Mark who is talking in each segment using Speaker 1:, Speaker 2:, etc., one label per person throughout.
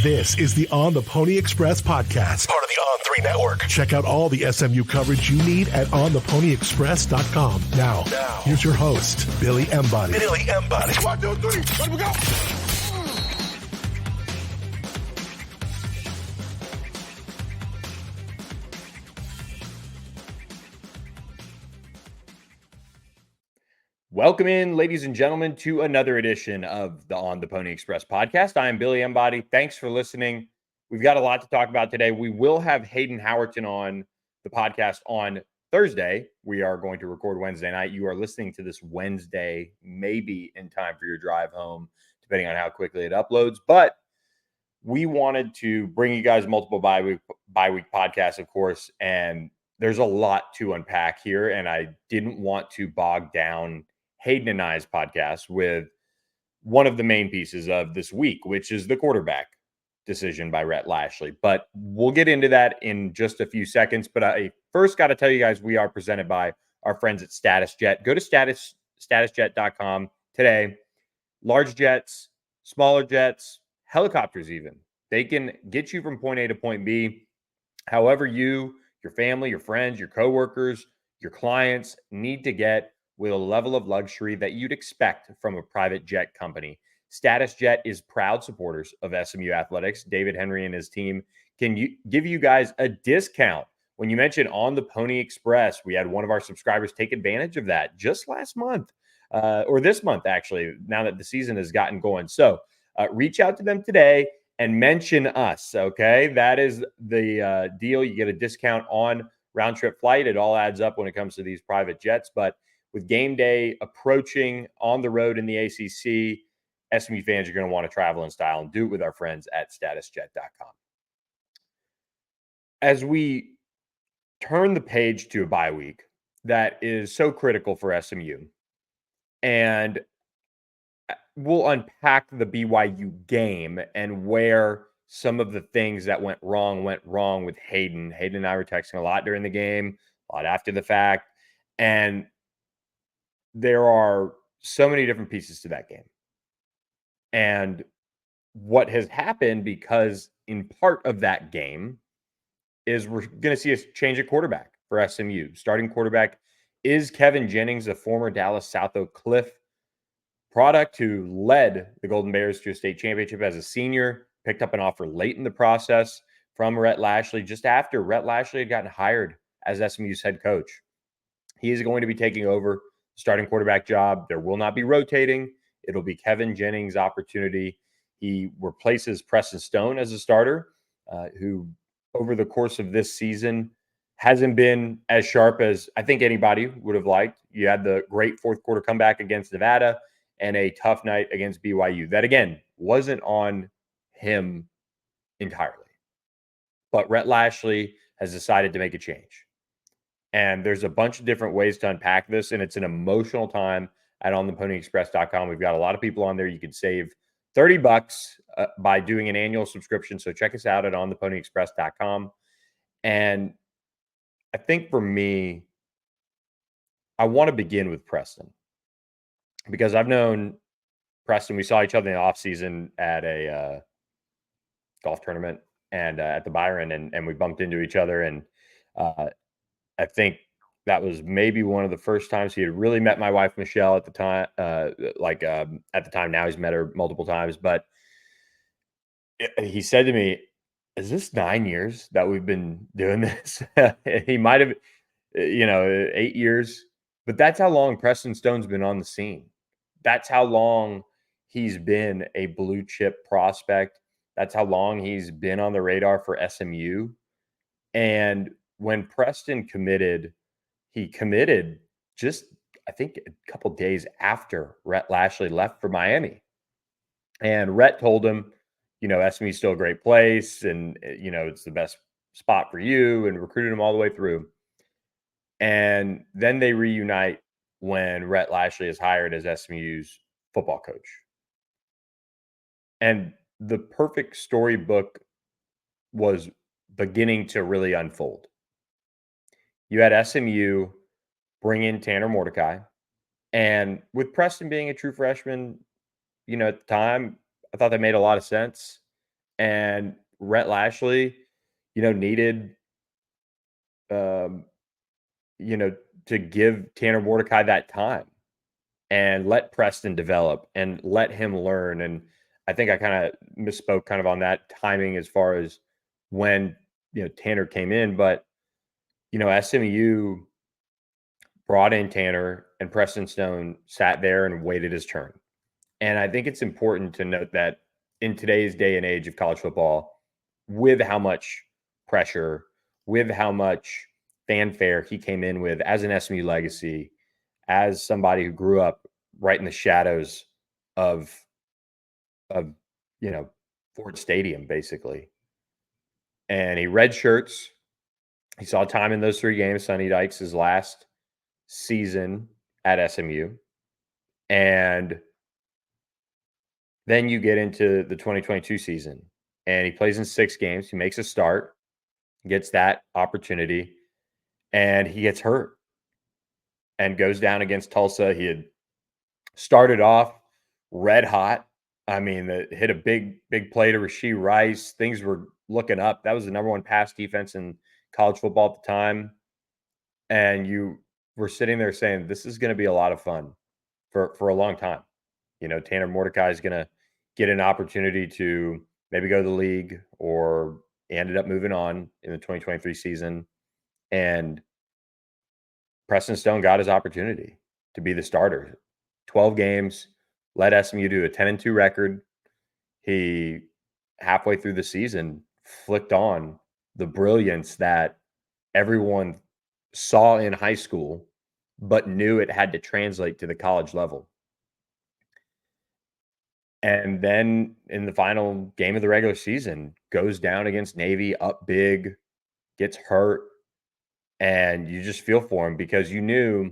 Speaker 1: This is the On the Pony Express podcast, part of the On3 network. Check out all the SMU coverage you need at ontheponyexpress.com. Now, here's your host, Billy Embody. 1, 2, 3, let me go.
Speaker 2: Welcome in, ladies and gentlemen, to another edition of the On the Pony Express podcast. I am Billy Embody. Thanks for listening. We've got a lot to talk about today. We will have Hayden Howerton on the podcast on Thursday. We are going to record Wednesday night. You are listening to this Wednesday, maybe in time for your drive home, depending on how quickly it uploads. But we wanted to bring you guys multiple bi-week podcasts, of course, and there's a lot to unpack here, and I didn't want to bog down Hayden and I's podcast with one of the main pieces of this week, which is the quarterback decision by Rhett Lashlee. But we'll get into that in just a few seconds. But I first got to tell you guys, we are presented by our friends at StatusJet. Go to statusjet.com today. Large jets, smaller jets, helicopters even. They can get you from point A to point B. However you, your family, your friends, your coworkers, your clients need to get with a level of luxury that you'd expect from a private jet company. StatusJet is proud supporters of SMU Athletics. David Henry and his team can give you guys a discount. When you mention On the Pony Express, we had one of our subscribers take advantage of that just last month, or this month, actually, now that the season has gotten going. So reach out to them today and mention us, okay? That is the deal. You get a discount on round-trip flight. It all adds up when it comes to these private jets, but with game day approaching on the road in the ACC, SMU fans are going to want to travel in style and do it with our friends at statusjet.com. As we turn the page to a bye week that is so critical for SMU, and we'll unpack the BYU game and where some of the things that went wrong with Hayden. Hayden and I were texting a lot during the game, a lot after the fact, and there are so many different pieces to that game. And what has happened, because in part of that game, is we're going to see a change of quarterback for SMU. Starting quarterback is Kevin Jennings, a former Dallas South Oak Cliff product who led the Golden Bears to a state championship as a senior, picked up an offer late in the process from Rhett Lashlee, just after Rhett Lashlee had gotten hired as SMU's head coach. He is going to be taking over starting quarterback job. There will not be rotating. It'll be Kevin Jennings' opportunity. He replaces Preston Stone as a starter, who over the course of this season hasn't been as sharp as I think anybody would have liked. You had the great fourth quarter comeback against Nevada and a tough night against BYU. That, again, wasn't on him entirely. But Rhett Lashlee has decided to make a change. And there's a bunch of different ways to unpack this, and it's an emotional time at ontheponyexpress.com. We've got a lot of people on there. You can save $30 by doing an annual subscription. So check us out at ontheponyexpress.com. And I think for me, I want to begin with Preston, because I've known Preston. We saw each other in the offseason at a golf tournament and at the Byron, and we bumped into each other. And I think that was maybe one of the first times he had really met my wife, Michelle, at the time. At the time, now he's met her multiple times. But he said to me, "Is this 9 years that we've been doing this?" He might have, 8 years. But that's how long Preston Stone's been on the scene. That's how long he's been a blue chip prospect. That's how long he's been on the radar for SMU. And when Preston committed, he committed just, I think, a couple days after Rhett Lashlee left for Miami. And Rhett told him, SMU's still a great place, and, it's the best spot for you, and recruited him all the way through. And then they reunite when Rhett Lashlee is hired as SMU's football coach. And the perfect storybook was beginning to really unfold. You had SMU bring in Tanner Mordecai, and with Preston being a true freshman, at the time, I thought that made a lot of sense. And Rhett Lashlee, needed, um, you know, to give Tanner Mordecai that time and let Preston develop and let him learn. And I think I kind of misspoke kind of on that timing as far as when, Tanner came in, but, SMU brought in Tanner and Preston Stone sat there and waited his turn. And I think it's important to note that in today's day and age of college football, with how much pressure, with how much fanfare he came in with as an SMU legacy, as somebody who grew up right in the shadows of of you know Ford Stadium, basically, and he red shirts. He saw time in those 3 games. Sonny Dykes' last season at SMU, and then you get into the 2022 season, and he plays in 6 games. He makes a start, gets that opportunity, and he gets hurt and goes down against Tulsa. He had started off red hot. I mean, hit a big play to Rashee Rice. Things were looking up. That was the number one pass defense in college football at the time. And you were sitting there saying, this is going to be a lot of fun for a long time. Tanner Mordecai is going to get an opportunity to maybe go to the league, or he ended up moving on in the 2023 season. And Preston Stone got his opportunity to be the starter. 12 games, led SMU to a 10-2 record. He, halfway through the season, flicked on the brilliance that everyone saw in high school, but knew it had to translate to the college level. And then in the final game of the regular season, goes down against Navy, up big, gets hurt, and you just feel for him because you knew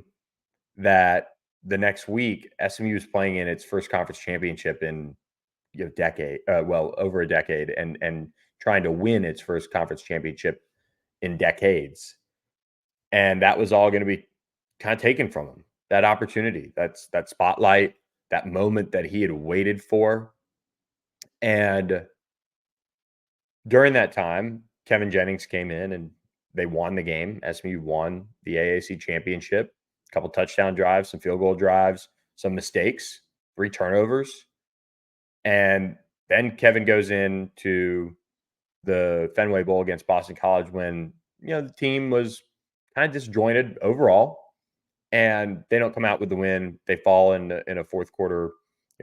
Speaker 2: that the next week SMU was playing in its first conference championship in over a decade, and trying to win its first conference championship in decades. And that was all going to be kind of taken from him. That opportunity, that spotlight, that moment that he had waited for. And during that time, Kevin Jennings came in and they won the game. SMU won the AAC championship. A couple touchdown drives, some field goal drives, some mistakes, 3 turnovers. And then Kevin goes into the Fenway Bowl against Boston College when, the team was kind of disjointed overall, and they don't come out with the win. They fall in a fourth quarter,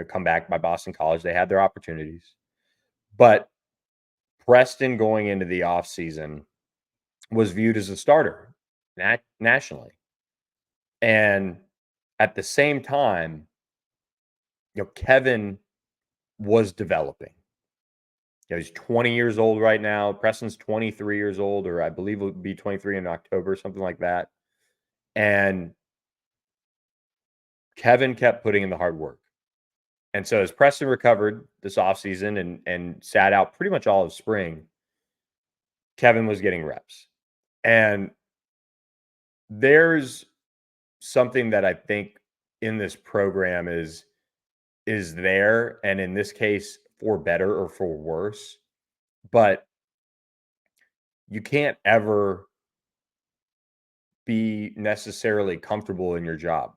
Speaker 2: comeback by Boston College. They had their opportunities. But Preston going into the offseason was viewed as a starter nationally. And at the same time, Kevin was developing. He's 20 years old right now. Preston's 23 years old, or I believe it would be 23 in October, something like that. And Kevin kept putting in the hard work. And so as Preston recovered this offseason and sat out pretty much all of spring, Kevin was getting reps. And there's something that I think in this program is there, and in this case, for better or for worse. But you can't ever be necessarily comfortable in your job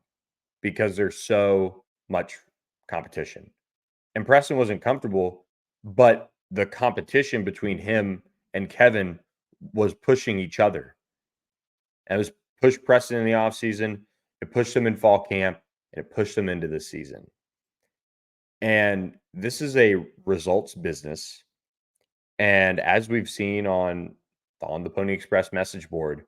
Speaker 2: because there's so much competition. And Preston wasn't comfortable, but the competition between him and Kevin was pushing each other. And it was pushed Preston in the offseason, it pushed him in fall camp, and it pushed him into this season. And this is a results business. And as we've seen on the Pony Express message board,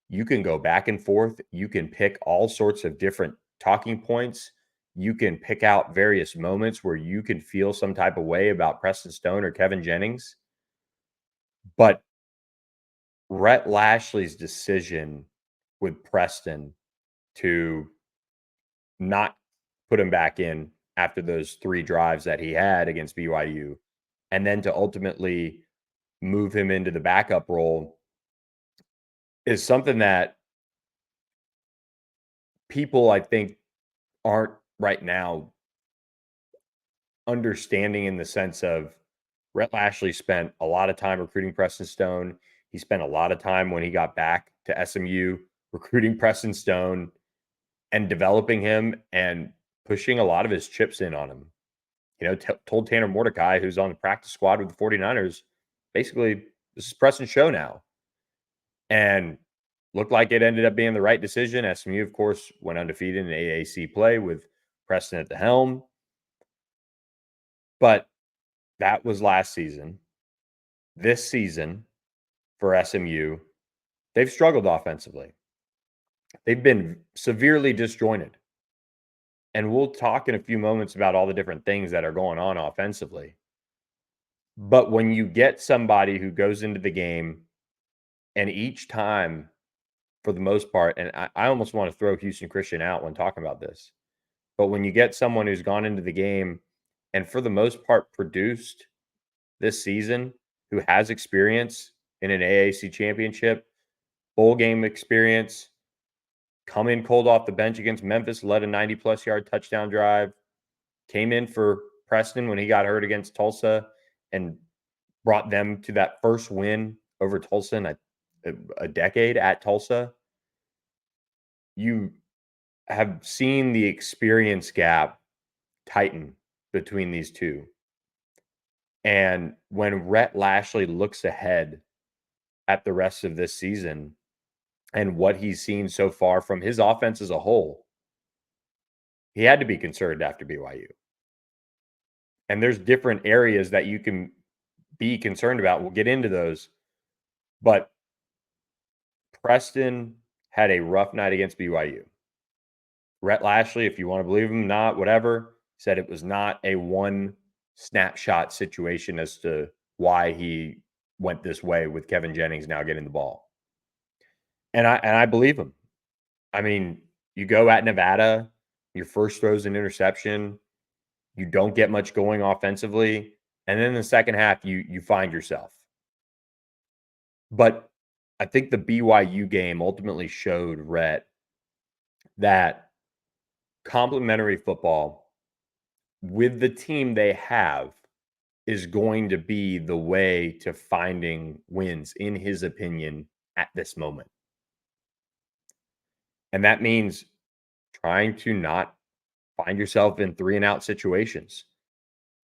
Speaker 2: you can go back and forth. You can pick all sorts of different talking points. You can pick out various moments where you can feel some type of way about Preston Stone or Kevin Jennings. But Rhett Lashlee's decision with Preston to not put him back in after those 3 drives that he had against BYU, and then to ultimately move him into the backup role is something that people, I think, aren't right now understanding, in the sense of Rhett Lashlee spent a lot of time recruiting Preston Stone. He spent a lot of time when he got back to SMU recruiting Preston Stone and developing him and pushing a lot of his chips in on him. Told Tanner Mordecai, who's on the practice squad with the 49ers, basically, this is Preston's show now. And looked like it ended up being the right decision. SMU, of course, went undefeated in AAC play with Preston at the helm. But that was last season. This season for SMU, they've struggled offensively. They've been severely disjointed. And we'll talk in a few moments about all the different things that are going on offensively. But when you get somebody who goes into the game and each time, for the most part, and I almost want to throw Houston Christian out when talking about this, but when you get someone who's gone into the game and for the most part produced this season, who has experience in an AAC championship, bowl game experience, come in cold off the bench against Memphis, led a 90-plus yard touchdown drive, came in for Preston when he got hurt against Tulsa and brought them to that first win over Tulsa in a decade at Tulsa. You have seen the experience gap tighten between these two. And when Rhett Lashlee looks ahead at the rest of this season and what he's seen so far from his offense as a whole, he had to be concerned after BYU. And there's different areas that you can be concerned about. We'll get into those. But Preston had a rough night against BYU. Rhett Lashlee, if you want to believe him, not, whatever, said it was not a one snapshot situation as to why he went this way with Kevin Jennings now getting the ball. And I believe him. I mean, you go at Nevada, your first throw's an interception, you don't get much going offensively, and then in the second half, you find yourself. But I think the BYU game ultimately showed Rhett that complementary football with the team they have is going to be the way to finding wins, in his opinion, at this moment. And that means trying to not find yourself in 3-and-out situations.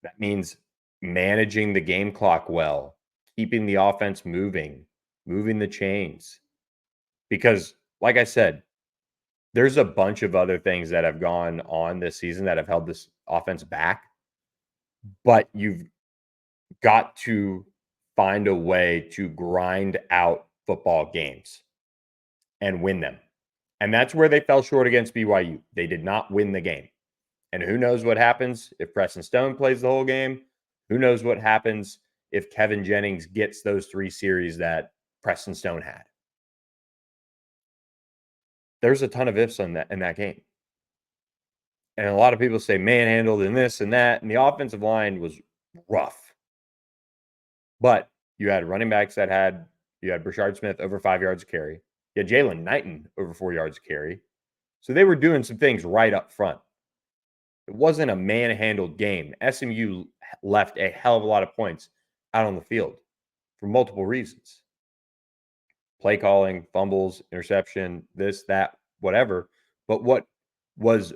Speaker 2: That means managing the game clock well, keeping the offense moving the chains. Because, like I said, there's a bunch of other things that have gone on this season that have held this offense back. But you've got to find a way to grind out football games and win them. And that's where they fell short against BYU. They did not win the game. And who knows what happens if Preston Stone plays the whole game? Who knows what happens if Kevin Jennings gets those 3 series that Preston Stone had? There's a ton of ifs in that game. And a lot of people say manhandled and this and that. And the offensive line was rough. But you had running backs you had Brashard Smith over 5 yards a carry. You had Jalen Knighton over 4 yards a carry. So they were doing some things right up front. It wasn't a manhandled game. SMU left a hell of a lot of points out on the field for multiple reasons. Play calling, fumbles, interception, this, that, whatever. But what was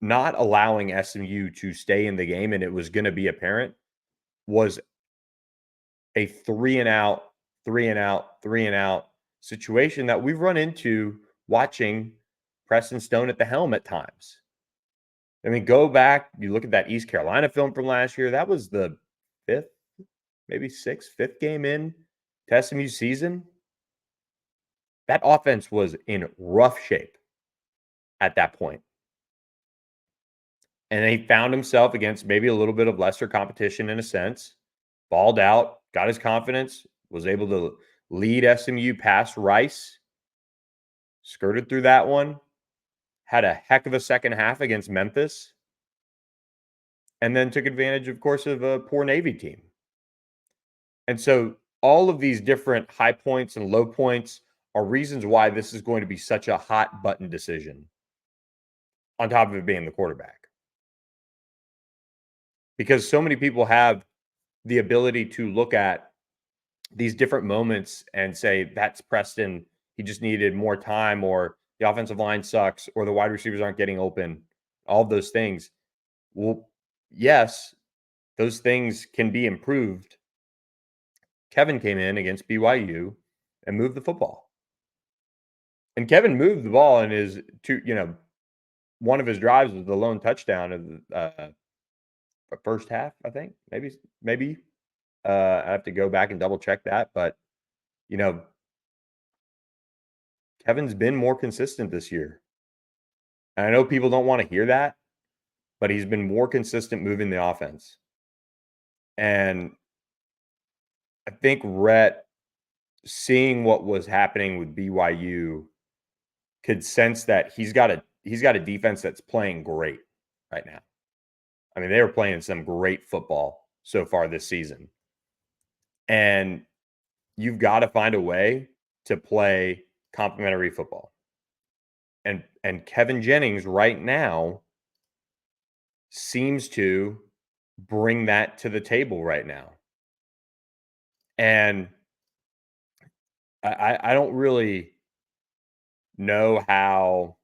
Speaker 2: not allowing SMU to stay in the game, and it was going to be apparent, was a 3-and-out situation that we've run into watching Preston Stone at the helm at times. I mean, go back, you look at that East Carolina film from last year. That was the 5th, maybe 6th, 5th game in to SMU season. That offense was in rough shape at that point. And he found himself against maybe a little bit of lesser competition in a sense, balled out, got his confidence, was able to lead SMU past Rice, skirted through that one, had a heck of a second half against Memphis, and then took advantage, of course, of a poor Navy team. And so all of these different high points and low points are reasons why this is going to be such a hot button decision, on top of it being the quarterback. Because so many people have the ability to look at these different moments and say, that's Preston. He just needed more time, or the offensive line sucks, or the wide receivers aren't getting open, all of those things. Well, yes, those things can be improved. Kevin came in against BYU and moved the football. And Kevin moved the ball in his one of his drives was the lone touchdown of the first half, I think. Maybe. I have to go back and double check that. But, Kevin's been more consistent this year. And I know people don't want to hear that, but he's been more consistent moving the offense. And I think Rhett, seeing what was happening with BYU, could sense that he's got a defense that's playing great right now. I mean, they were playing some great football so far this season. And you've got to find a way to play complementary football. And Kevin Jennings right now seems to bring that to the table right now. And I don't really know how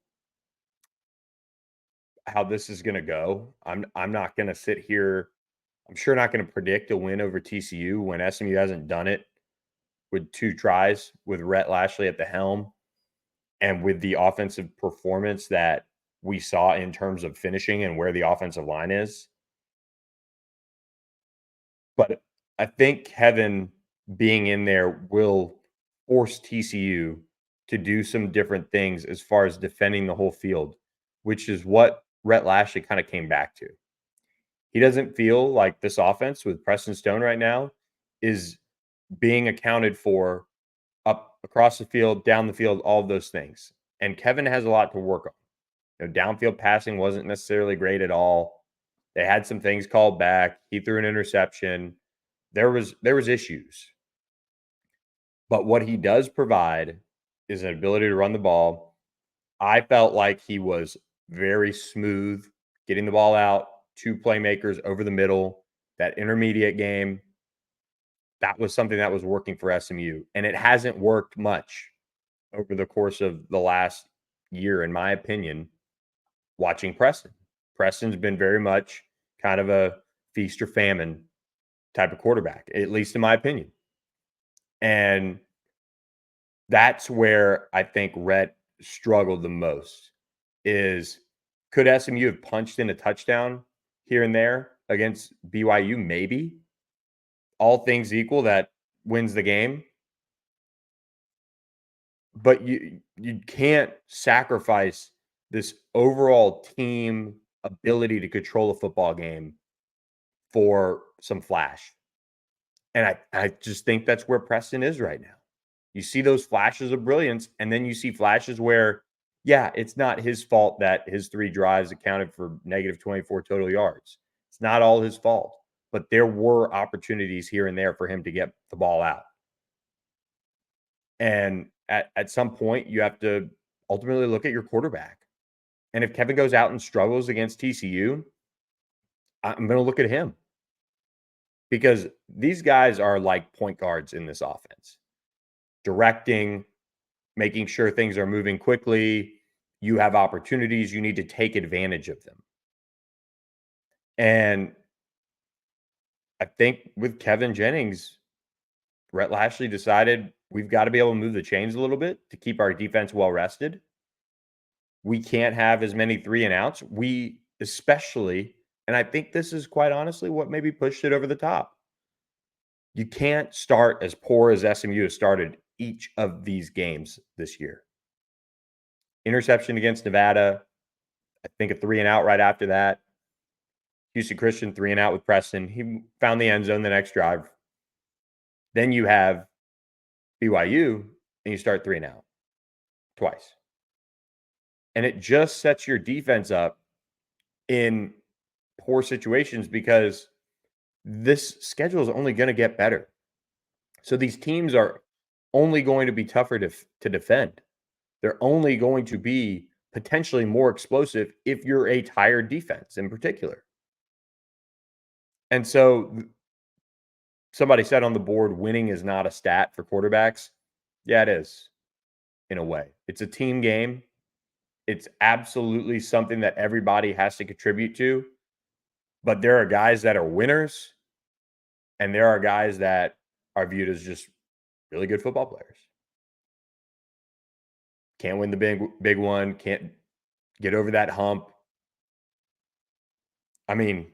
Speaker 2: this is going to go. I'm not going to sit here. I'm sure not going to predict a win over TCU when SMU hasn't done it with 2 tries with Rhett Lashlee at the helm and with the offensive performance that we saw in terms of finishing and where the offensive line is. But I think Kevin being in there will force TCU to do some different things as far as defending the whole field, which is what Rhett Lashlee kind of came back to. He doesn't feel like this offense with Preston Stone right now is being accounted for up across the field, down the field, all of those things. And Kevin has a lot to work on. Downfield passing wasn't necessarily great at all. They had some things called back. He threw an interception. There was issues. But what he does provide is an ability to run the ball. I felt like he was very smooth getting the ball out, 2 playmakers over the middle, that intermediate game. That was something that was working for SMU, and it hasn't worked much over the course of the last year, in my opinion, watching Preston. Preston's been very much kind of a feast or famine type of quarterback, at least in my opinion. And that's where I think Rhett struggled the most is, could SMU have punched in a touchdown here and there against BYU? Maybe. All things equal, that wins the game. But you can't sacrifice this overall team ability to control a football game for some flash. And I just think that's where Preston is right now. You see those flashes of brilliance, and then you see flashes where, yeah, it's not his fault that his 3 drives accounted for negative 24 total yards. It's not all his fault, but there were opportunities here and there for him to get the ball out. And at some point, you have to ultimately look at your quarterback. And if Kevin goes out and struggles against TCU, I'm going to look at him. Because these guys are like point guards in this offense. Directing, making sure things are moving quickly. You have opportunities. You need to take advantage of them. And I think with Kevin Jennings, Rhett Lashlee decided we've got to be able to move the chains a little bit to keep our defense well rested. We can't have as many 3 and outs. We especially, and I think this is quite honestly what maybe pushed it over the top. You can't start as poor as SMU has started each of these games this year. Interception against Nevada, I think a 3 and out right after that. Houston Christian 3 and out with Preston. He found the end zone the next drive. Then you have BYU and you start 3 and out twice. And it just sets your defense up in poor situations because this schedule is only going to get better. So these teams are only going to be tougher to defend. They're only going to be potentially more explosive if you're a tired defense in particular. And so somebody said on the board, winning is not a stat for quarterbacks. Yeah, it is, in a way. It's a team game. It's absolutely something that everybody has to contribute to. But there are guys that are winners, and there are guys that are viewed as just really good football players. Can't win the big one, can't get over that hump. I mean,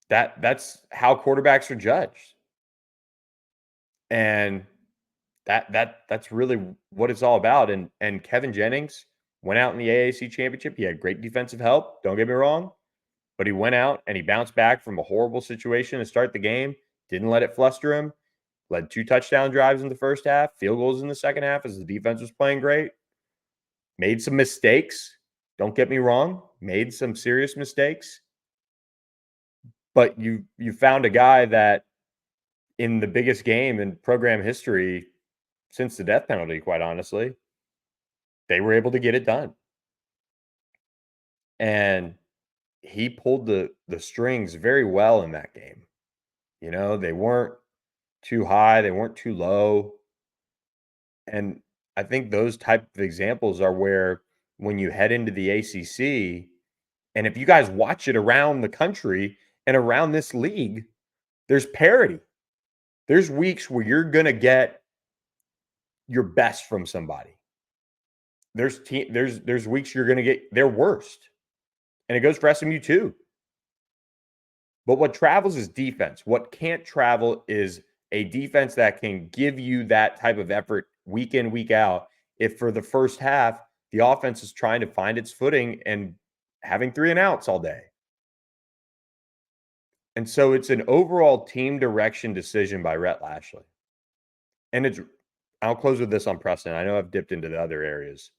Speaker 2: that's how quarterbacks are judged. And that's really what it's all about. And Kevin Jennings went out in the AAC championship. He had great defensive help, don't get me wrong, but he went out and he bounced back from a horrible situation to start the game, didn't let it fluster him, led 2 touchdown drives in the first half, field goals in the second half as the defense was playing great. Made some mistakes, don't get me wrong, made some serious mistakes. But you found a guy that in the biggest game in program history since the death penalty, quite honestly, they were able to get it done. And he pulled the strings very well in that game. You know, they weren't too high, they weren't too low. And I think those type of examples are where when you head into the ACC, and if you guys watch it around the country and around this league, there's parity. There's weeks where you're going to get your best from somebody. There's weeks you're going to get their worst. And it goes for SMU too. But what travels is defense. What can't travel is a defense that can give you that type of effort week in, week out. If for the first half, the offense is trying to find its footing and having 3 and outs all day. And so it's an overall team direction decision by Rhett Lashlee. And I'll close with this on Preston. I know I've dipped into the other areas,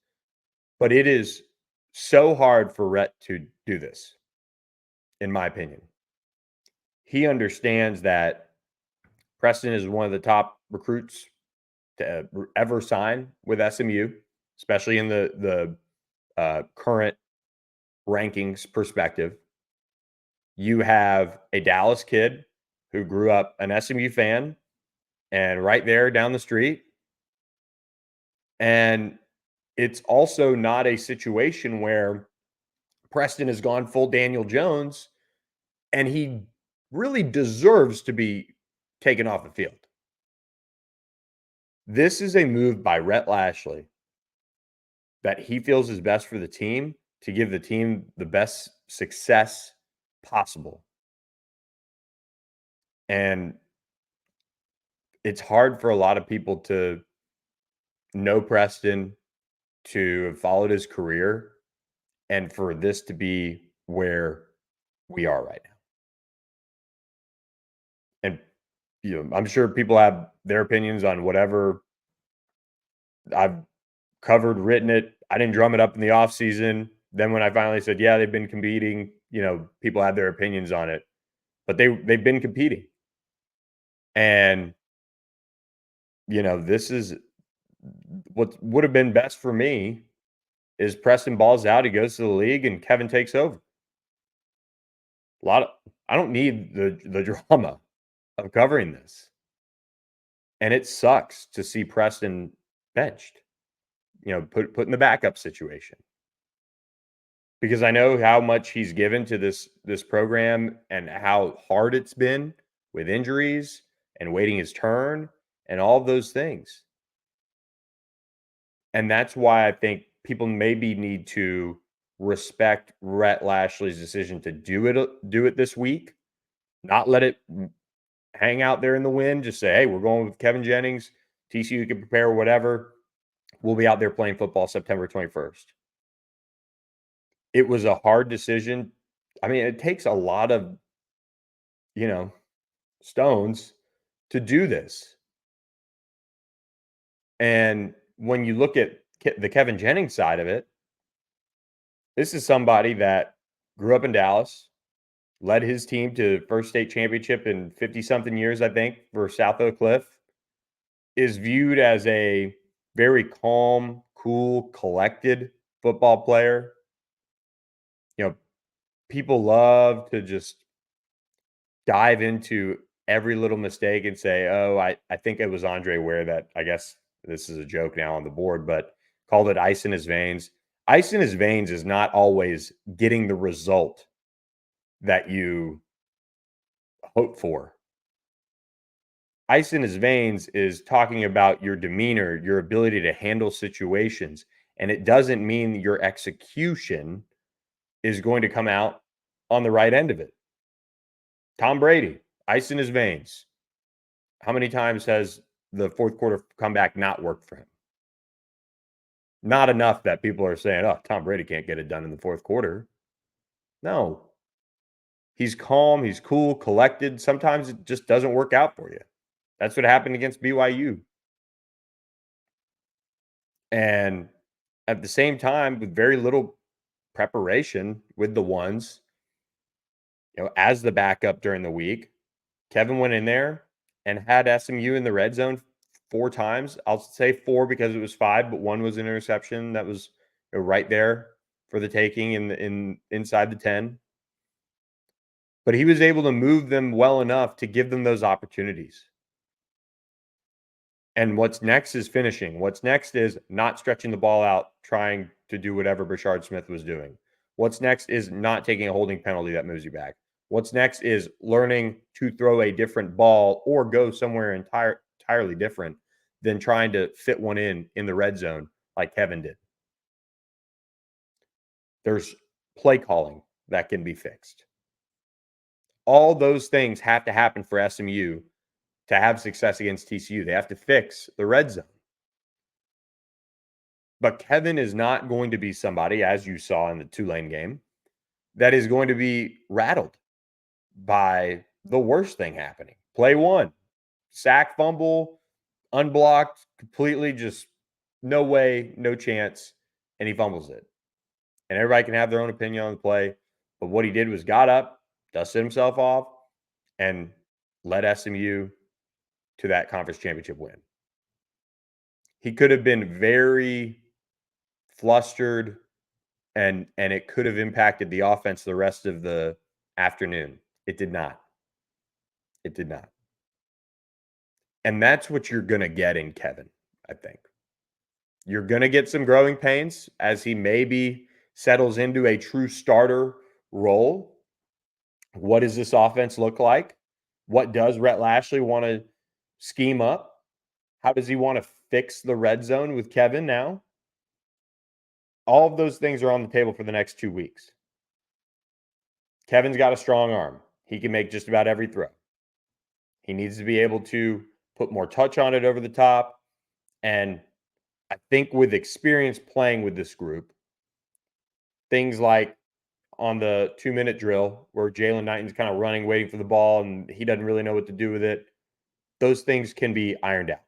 Speaker 2: but it is so hard for Rhett to do this, in my opinion. He understands that Preston is one of the top recruits to ever sign with SMU, especially in the current rankings perspective. You have a Dallas kid who grew up an SMU fan and right there down the street. And it's also not a situation where Preston has gone full Daniel Jones and he really deserves to be taken off the field. This is a move by Rhett Lashlee that he feels is best for the team to give the team the best success possible. And it's hard for a lot of people to know Preston, to have followed his career, and for this to be where we are right now. And I'm sure people have their opinions on whatever. I've covered, written it. I didn't drum it up in the off season. Then when I finally said, yeah, they've been competing, people had their opinions on it, but they've been competing. And, this is what would have been best for me is Preston balls out. He goes to the league and Kevin takes over. I don't need the drama of covering this. And it sucks to see Preston benched, put in the backup situation. Because I know how much he's given to this program and how hard it's been with injuries and waiting his turn and all of those things. And that's why I think people maybe need to respect Rhett Lashlee's decision to do it this week, not let it hang out there in the wind. Just say, hey, we're going with Kevin Jennings. TCU can prepare whatever. We'll be out there playing football September 21st. It was a hard decision. I mean, it takes a lot of, stones to do this. And when you look at the Kevin Jennings side of it, this is somebody that grew up in Dallas, led his team to first state championship in 50-something years, I think, for South Oak Cliff, is viewed as a very calm, cool, collected football player. People love to just dive into every little mistake and say, oh, I think it was Andre Ware that, I guess this is a joke now on the board, but called it ice in his veins. Ice in his veins is not always getting the result that you hope for. Ice in his veins is talking about your demeanor, your ability to handle situations. And it doesn't mean your execution is going to come out on the right end of it. Tom Brady, ice in his veins. How many times has the fourth quarter comeback not worked for him? Not enough that people are saying, oh, Tom Brady can't get it done in the fourth quarter. No. He's calm, he's cool, collected. Sometimes it just doesn't work out for you. That's what happened against BYU. And at the same time, with very little preparation with the ones, as the backup during the week, Kevin went in there and had SMU in the red zone 4 times. I'll say 4 because it was 5, but 1 was an interception that was right there for the taking in inside the 10. But he was able to move them well enough to give them those opportunities. And what's next is finishing. What's next is not stretching the ball out, trying to do whatever Brashard Smith was doing. What's next is not taking a holding penalty that moves you back. What's next is learning to throw a different ball or go somewhere entirely different than trying to fit one in the red zone like Kevin did. There's play calling that can be fixed. All those things have to happen for SMU to have success against TCU. They have to fix the red zone. But Kevin is not going to be somebody, as you saw in the Tulane game, that is going to be rattled by the worst thing happening. Play 1, sack, fumble, unblocked, completely just no way, no chance, and he fumbles it. And everybody can have their own opinion on the play, but what he did was got up, dusted himself off, and led SMU to that conference championship win. He could have been very flustered, and it could have impacted the offense the rest of the afternoon. It did not. It did not. And that's what you're going to get in Kevin, I think. You're going to get some growing pains as he maybe settles into a true starter role. What does this offense look like? What does Rhett Lashlee want to scheme up? How does he want to fix the red zone with Kevin now? All of those things are on the table for the next 2 weeks. Kevin's got a strong arm. He can make just about every throw. He needs to be able to put more touch on it over the top. And I think with experience playing with this group, things like on the 2-minute drill where Jalen Knighton's kind of running, waiting for the ball, and he doesn't really know what to do with it, those things can be ironed out.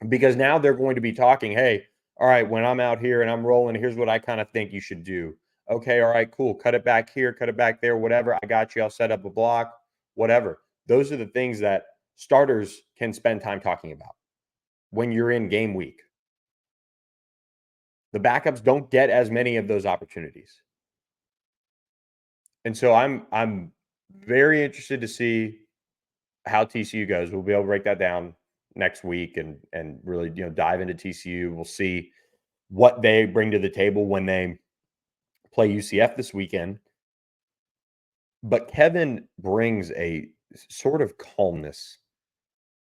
Speaker 2: Because now they're going to be talking, hey, all right, when I'm out here and I'm rolling, here's what I kind of think you should do. Okay, all right, cool. Cut it back here, cut it back there, whatever. I got you. I'll set up a block, whatever. Those are the things that starters can spend time talking about when you're in game week. The backups don't get as many of those opportunities. And so I'm very interested to see how TCU goes. We'll be able to break that down next week and really dive into TCU. We'll see what they bring to the table when they play UCF this weekend. But Kevin brings a sort of calmness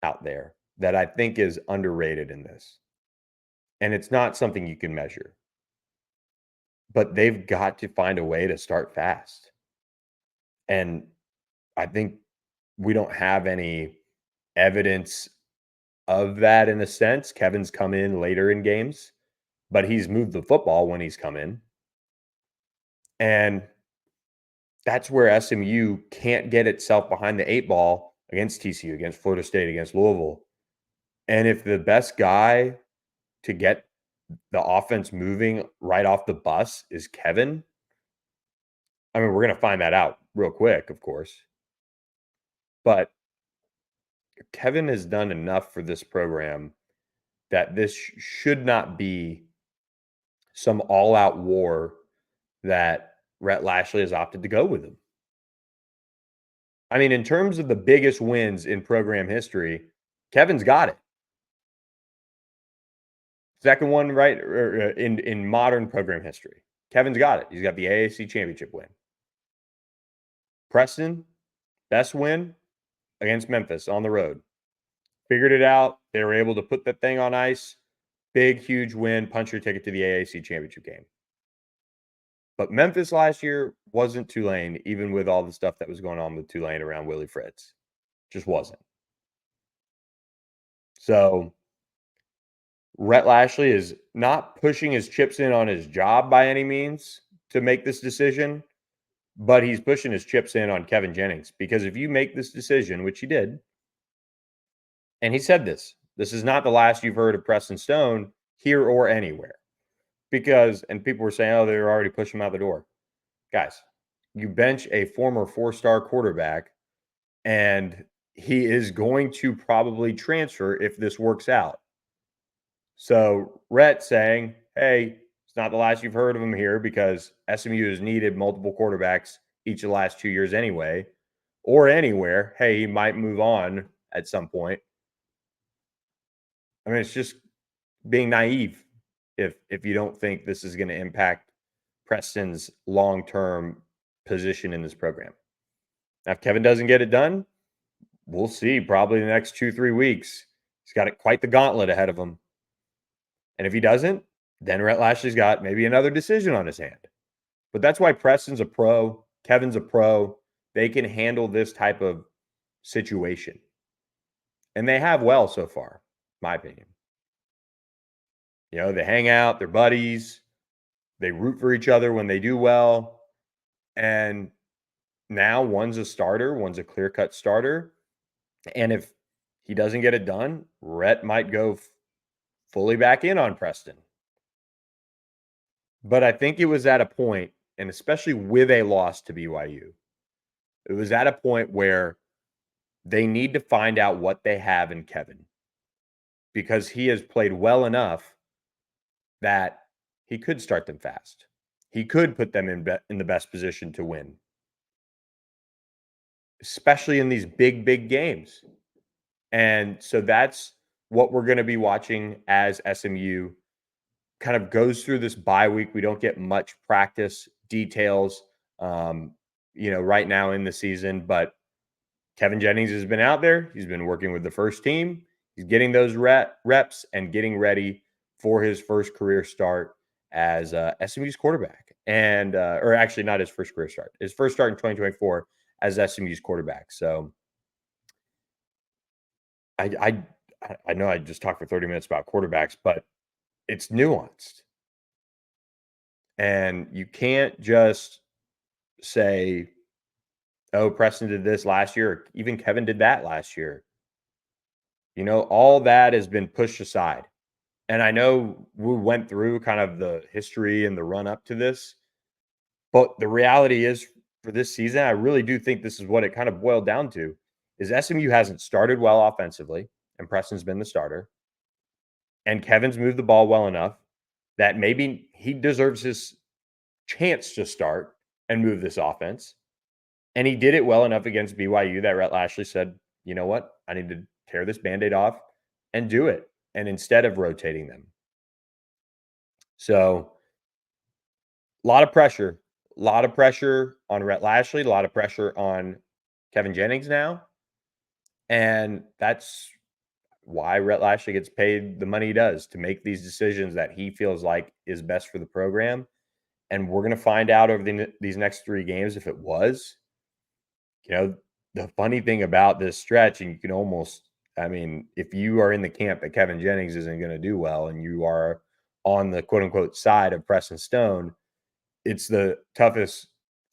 Speaker 2: out there that I think is underrated in this. And it's not something you can measure. But they've got to find a way to start fast. And I think we don't have any evidence of that in a sense. Kevin's come in later in games, but he's moved the football when he's come in. And that's where SMU can't get itself behind the 8 ball against TCU, against Florida State, against Louisville. And if the best guy to get the offense moving right off the bus is Kevin, I mean, we're going to find that out real quick, of course. But Kevin has done enough for this program that this should not be some all-out war that Rhett Lashlee has opted to go with him. I mean, in terms of the biggest wins in program history, Kevin's got it. Second one, right, in modern program history. Kevin's got it. He's got the AAC championship win. Preston, best win against Memphis on the road. Figured it out. They were able to put that thing on ice. Big, huge win. Punch your ticket to the AAC championship game. But Memphis last year wasn't Tulane, even with all the stuff that was going on with Tulane around Willie Fritz. Just wasn't. So Rhett Lashlee is not pushing his chips in on his job by any means to make this decision, but he's pushing his chips in on Kevin Jennings, because if you make this decision, which he did, and he said this is not the last you've heard of Preston Stone here or anywhere. Because, and people were saying, oh, they're already pushing him out the door. Guys, you bench a former 4-star quarterback, and he is going to probably transfer if this works out. So Rhett saying, hey, it's not the last you've heard of him here, because SMU has needed multiple quarterbacks each of the last 2 years anyway, or anywhere. Hey, he might move on at some point. I mean, it's just being naive if you don't think this is going to impact Preston's long-term position in this program. Now, if Kevin doesn't get it done, we'll see probably the next 2-3 weeks. He's got quite the gauntlet ahead of him. And if he doesn't, then Rhett Lashlee's got maybe another decision on his hand. But that's why Preston's a pro. Kevin's a pro. They can handle this type of situation. And they have well so far, in my opinion. You know, they hang out, they're buddies. They root for each other when they do well. And now one's a starter, one's a clear-cut starter. And if he doesn't get it done, Rhett might go fully back in on Preston. But I think it was at a point, and especially with a loss to BYU, it was at a point where they need to find out what they have in Kevin, because he has played well enough that he could start them fast. He could put them in the best position to win, especially in these big, big games. And so that's what we're going to be watching as SMU kind of goes through this bye week. We don't get much practice details, right now in the season, but Kevin Jennings has been out there. He's been working with the first team. He's getting those reps and getting ready for his first career start as SMU's quarterback. And, or actually not his first career start, his first start in 2024 as SMU's quarterback. So I know I just talked for 30 minutes about quarterbacks, but it's nuanced. And you can't just say, oh, Preston did this last year, or even Kevin did that last year. You know, all that has been pushed aside. And I know we went through kind of the history and the run up to this, but the reality is for this season, I really do think this is what it kind of boiled down to, is SMU hasn't started well offensively, and Preston's been the starter. And Kevin's moved the ball well enough that maybe he deserves his chance to start and move this offense. And he did it well enough against BYU that Rhett Lashlee said, you know what? I need to tear this Band-Aid off and do it. And instead of rotating them. So a lot of pressure on Rhett Lashlee, a lot of pressure on Kevin Jennings now. And that's why Rhett Lashlee gets paid the money he does, to make these decisions that he feels like is best for the program. And we're going to find out over these next 3 games if it was. You know, the funny thing about this stretch, and you can almost, I mean, if you are in the camp that Kevin Jennings isn't going to do well and you are on the quote unquote side of Preston Stone, it's the toughest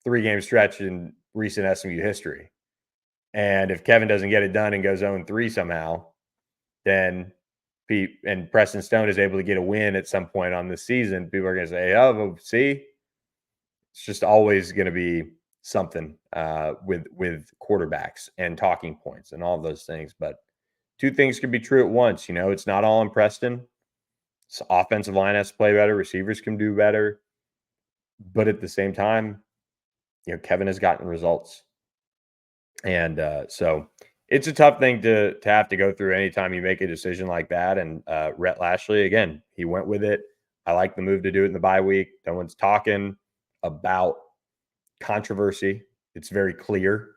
Speaker 2: 3-game stretch in recent SMU history. And if Kevin doesn't get it done and goes 0-3 somehow, then and Preston Stone is able to get a win at some point on this season, people are going to say, oh, see, it's just always going to be something with quarterbacks and talking points and all those things. But 2 things can be true at once. You know, it's not all in Preston. So offensive line has to play better. Receivers can do better. But at the same time, you know, Kevin has gotten results. And so it's a tough thing to have to go through anytime you make a decision like that. And Rhett Lashlee, again, he went with it. I like the move to do it in the bye week. No one's talking about controversy. It's very clear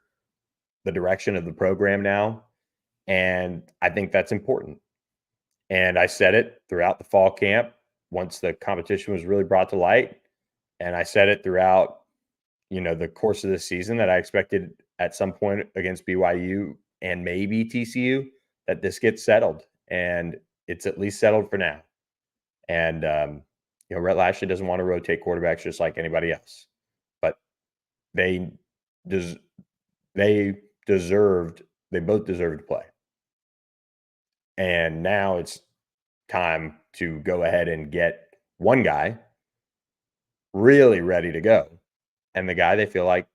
Speaker 2: the direction of the program now. And I think that's important. And I said it throughout the fall camp once the competition was really brought to light. And I said it throughout, the course of the season that I expected at some point against BYU and maybe TCU that this gets settled. And it's at least settled for now. And, Rhett Lashlee doesn't want to rotate quarterbacks just like anybody else. But they des- they both deserved to play. And now it's time to go ahead and get one guy really ready to go. And the guy they feel like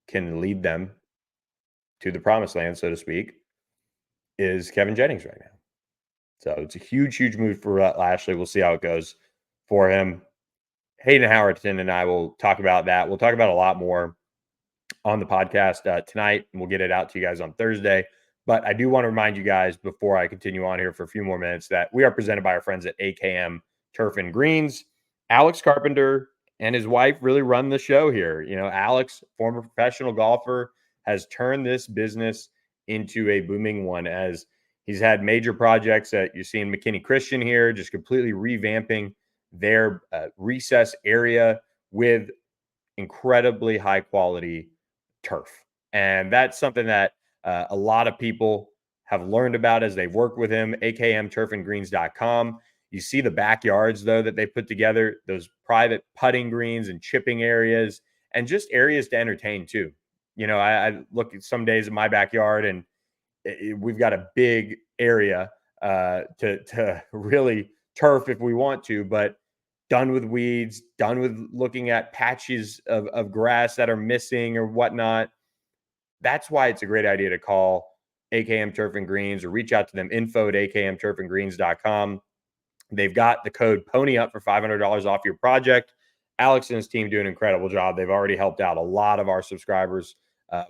Speaker 2: can lead them to the promised land, so to speak, is Kevin Jennings right now. So it's a huge, huge move for Lashlee. We'll see how it goes for him. Hayden Howerton and I will talk about that. We'll talk about a lot more on the podcast tonight, and we'll get it out to you guys on Thursday. But I do want to remind you guys before I continue on here for a few more minutes that we are presented by our friends at AKM Turf and Greens. Alex Carpenter and his wife really run the show here. Alex, former professional golfer, has turned this business into a booming one as he's had major projects that you're seeing McKinney Christian here, just completely revamping their recess area with incredibly high quality turf. And that's something that a lot of people have learned about as they've worked with him. akmturfandgreens.com. You see the backyards, though, that they put together, those private putting greens and chipping areas, and just areas to entertain, too. I look at some days in my backyard, and we've got a big area to really turf if we want to, but done with weeds, done with looking at patches of grass that are missing or whatnot. That's why it's a great idea to call AKM Turf and Greens or reach out to them, info@akmturfandgreens.com. They've got the code PONY UP for $500 off your project. Alex and his team do an incredible job. They've already helped out a lot of our subscribers.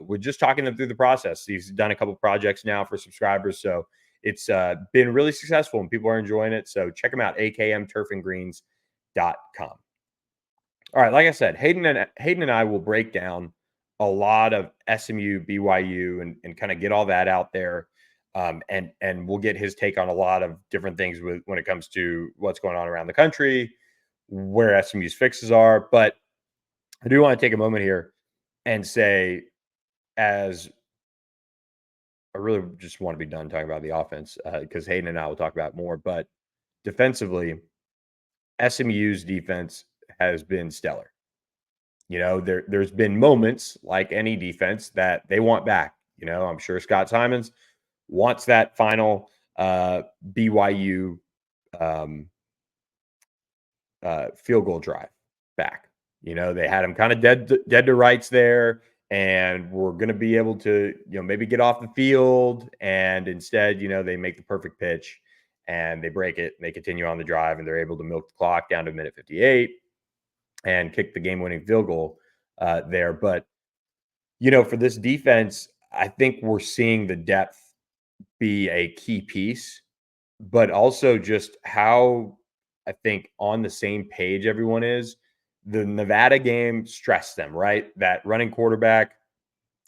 Speaker 2: We're just talking them through the process. He's done a couple projects now for subscribers. So it's been really successful and people are enjoying it. So check them out, akmturfandgreens.com. All right, like I said, Hayden and I will break down a lot of SMU, BYU, and kind of get all that out there. And we'll get his take on a lot of different things when it comes to what's going on around the country, where SMU's fixes are. But I do want to take a moment here and say, as I really just want to be done talking about the offense because Hayden and I will talk about more. But defensively, SMU's defense has been stellar. There's been moments like any defense that they want back. I'm sure Scott Simons wants that final BYU field goal drive back. They had him kind of dead to rights there, and we're going to be able to, maybe get off the field. And instead, they make the perfect pitch and they break it and they continue on the drive and they're able to milk the clock down to minute 58 and kick the game-winning field goal there. But, for this defense, I think we're seeing the depth be a key piece, but also just how I think on the same page everyone is. The Nevada game stressed them, right? That running quarterback,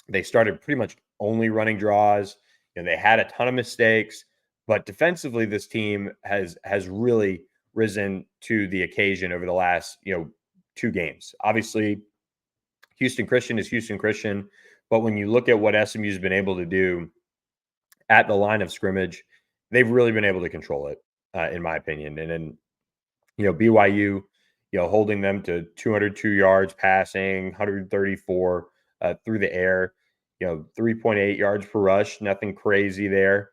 Speaker 2: they started pretty much only running draws. They had a ton of mistakes, but defensively, this team has really risen to the occasion over the last, 2 games. Obviously, Houston Christian is Houston Christian, but when you look at what SMU's been able to do at the line of scrimmage, they've really been able to control it, in my opinion. And then, BYU, holding them to 202 yards passing, 134 through the air, 3.8 yards per rush, nothing crazy there.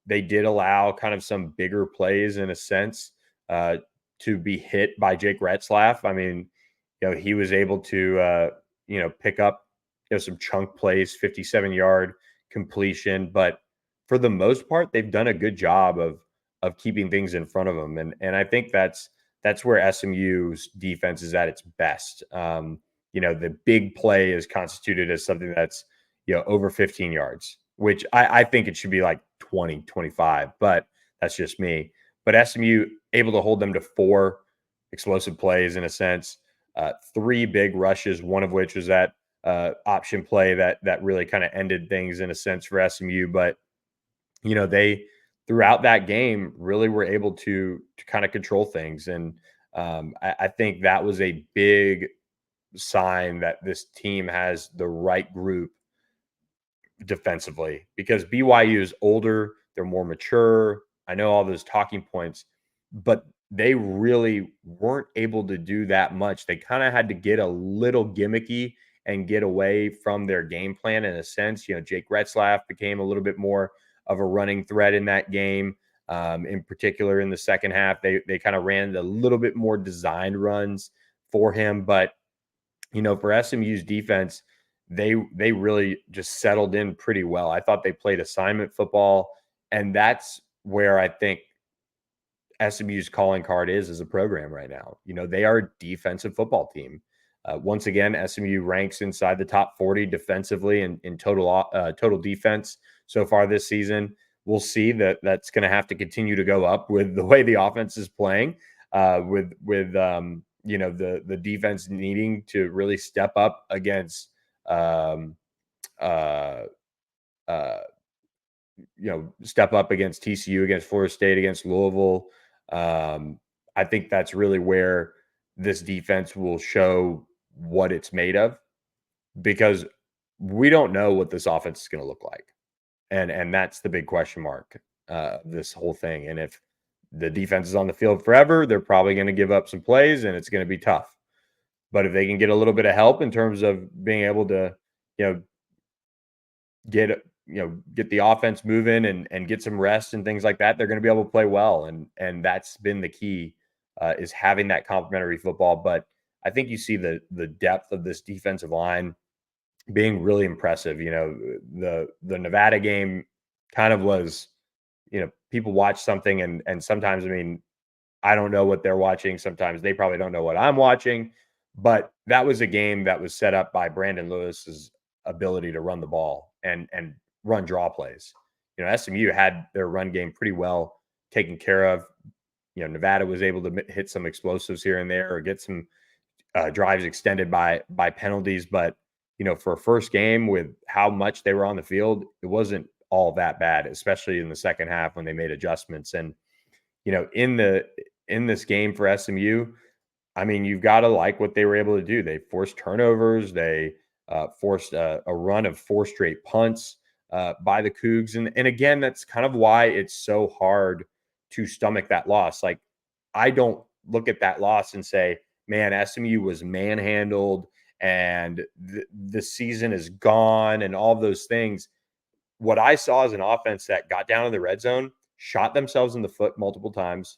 Speaker 2: They did allow kind of some bigger plays in a sense to be hit by Jake Retzlaff. I mean, he was able to, pick up some chunk plays, 57-yard completion, but for the most part, they've done a good job of keeping things in front of them, and I think that's where SMU's defense is at its best. The big play is constituted as something that's over 15 yards, which I think it should be like 20, 25, but that's just me. But SMU able to hold them to 4 explosive plays in a sense, 3 big rushes, one of which was that option play that really kind of ended things in a sense for SMU. But they throughout that game really were able to kind of control things, and I think that was a big sign that this team has the right group defensively, because BYU is older, they're more mature. I know all those talking points, but they really weren't able to do that much. They kind of had to get a little gimmicky and get away from their game plan in a sense. Jake Retzlaff became a little bit more of a running threat in that game. In particular, in the second half, they kind of ran a little bit more designed runs for him. But for SMU's defense, they really just settled in pretty well. I thought they played assignment football, and that's where I think SMU's calling card is as a program right now. They are a defensive football team. Once again, SMU ranks inside the top 40 defensively in total defense so far this season. We'll see that's going to have to continue to go up with the way the offense is playing, with the defense needing to really step up against uh, uh, step up against TCU, against Florida State, against Louisville. I think that's really where this defense will show what it's made of, because we don't know what this offense is going to look like. And that's the big question mark, this whole thing. And if the defense is on the field forever, they're probably going to give up some plays and it's going to be tough. But if they can get a little bit of help in terms of being able to, get the offense moving and get some rest and things like that, they're going to be able to play well. And that's been the key, is having that complementary football. But I think you see the depth of this defensive line being really impressive. The Nevada game kind of was, people watch something and sometimes, I don't know what they're watching. Sometimes they probably don't know what I'm watching, but that was a game that was set up by Brandon Lewis's ability to run the ball and run draw plays. SMU had their run game pretty well taken care of. Nevada was able to hit some explosives here and there or get some drives extended by penalties. But, for a first game with how much they were on the field, it wasn't all that bad, especially in the second half when they made adjustments. And, in this game for SMU, you've got to like what they were able to do. They forced turnovers. They forced a run of 4 straight punts by the Cougs. And again, that's kind of why it's so hard to stomach that loss. Like, I don't look at that loss and say, man, SMU was manhandled and the season is gone and all those things. What I saw is an offense that got down in the red zone, shot themselves in the foot multiple times,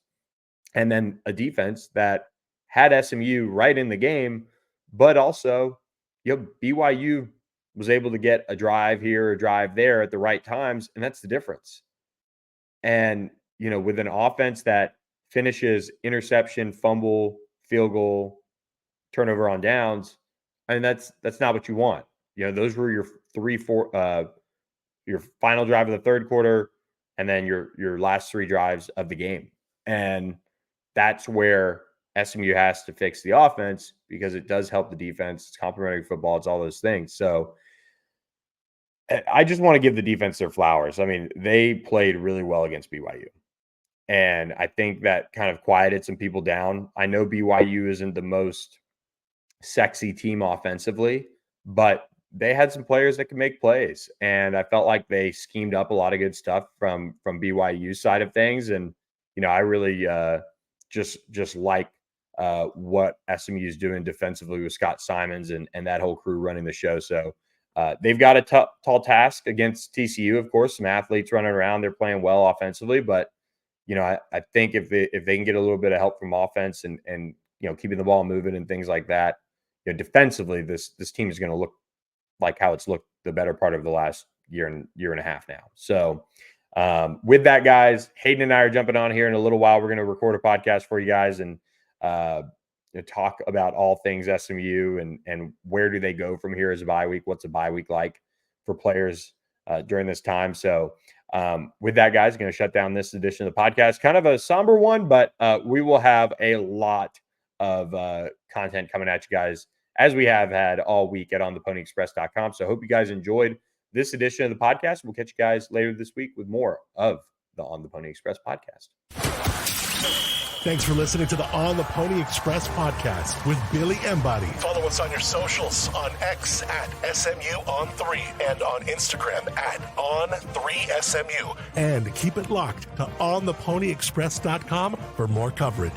Speaker 2: and then a defense that had SMU right in the game, but also, BYU was able to get a drive here, a drive there at the right times, and that's the difference. And, with an offense that finishes interception, fumble, field goal, turnover on downs, and that's not what you want. Those were your 3-4 your final drive of the third quarter, and then your last 3 drives of the game. And that's where SMU has to fix the offense, because it does help the defense. It's complementary football. It's all those things. So I just want to give the defense their flowers. They played really well against BYU. And I think that kind of quieted some people down. I know BYU isn't the most sexy team offensively, but they had some players that can make plays. And I felt like they schemed up a lot of good stuff from BYU's side of things. And, I really just like what SMU is doing defensively with Scott Simons and that whole crew running the show. So they've got a tall task against TCU, of course, some athletes running around. They're playing well offensively, but I think if they can get a little bit of help from offense and keeping the ball moving and things like that, defensively, this team is going to look like how it's looked the better part of the last year and a half now. So with that, guys, Hayden and I are jumping on here in a little while. We're going to record a podcast for you guys and talk about all things SMU and where do they go from here as a bye week. What's a bye week like for players during this time. So with that, guys, going to shut down this edition of the podcast. Kind of a somber one, but we will have a lot of content coming at you guys, as we have had all week at ontheponyexpress.com. So I hope you guys enjoyed this edition of the podcast. We'll catch you guys later this week with more of the On the Pony Express podcast.
Speaker 1: Thanks for listening to the On the Pony Express podcast with Billy Embody. Follow us on your socials on X at SMU on3 and on Instagram at on3SMU. And keep it locked to ontheponyexpress.com for more coverage.